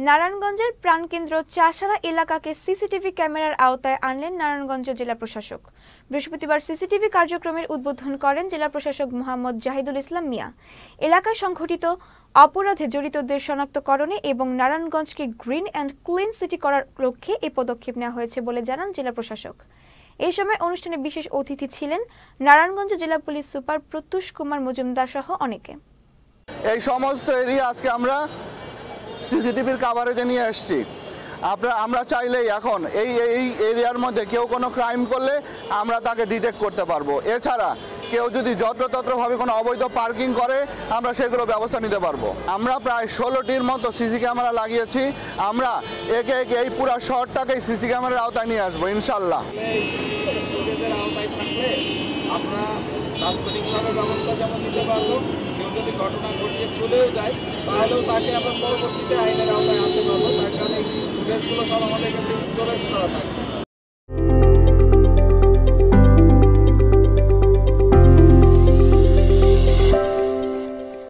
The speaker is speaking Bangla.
নারায়ণগঞ্জের প্রাণকেন্দ্র চাষারা এলাকাকে সিসিটিভি ক্যামেরার আওতায় আনলেন নারায়ণগঞ্জ জেলা প্রশাসক। বৃহস্পতিবার সিসিটিভি কার্যক্রমের উদ্বোধন করেন জেলা প্রশাসক মোহাম্মদ জাহিদুল ইসলাম মিয়া। এলাকায় সংঘটিত অপরাধে জড়িতদের শনাক্তকরণে এবং নারায়ণগঞ্জকে গ্রিন অ্যান্ড ক্লিন সিটি করার লক্ষ্যে এই পদক্ষেপ নেওয়া হয়েছে বলে জানান জেলা প্রশাসক। এই সময় অনুষ্ঠানে বিশেষ অতিথি ছিলেন নারায়ণগঞ্জ জেলা পুলিশ সুপার প্রত্যুষ কুমার মজুমদার সহ অনেকে। এই সমস্ত এরিয়া আজকে আমরা সিসিটিভির কাভারেজে নিয়ে আসছি। আমরা চাইলেই এখন এই এরিয়ার মধ্যে কেউ কোনো ক্রাইম করলে আমরা তাকে ডিটেক্ট করতে পারবো। এছাড়া কেউ যদি যত্রতত্রভাবে কোনো অবৈধ পার্কিং করে আমরা সেগুলো ব্যবস্থা নিতে পারবো। আমরা প্রায় 16টির মতো সিসি ক্যামেরা লাগিয়েছি। আমরা একে একে এই পুরো শহরটাকেই সিসি ক্যামেরার আওতায় নিয়ে আসবো ইনশাল্লাহ। আমরা তাৎক্ষণিকভাবে ব্যবস্থা যেমন নিতে পারবো, কেউ যদি ঘটনা ঘটিয়ে চলেও যায় তাহলেও তাকে আমরা পরবর্তীতে আইনের আওতায় আনতে পারবো। তার কারণে ফুটেজগুলো সব আমাদের কাছে স্টোরেজ করা থাকে।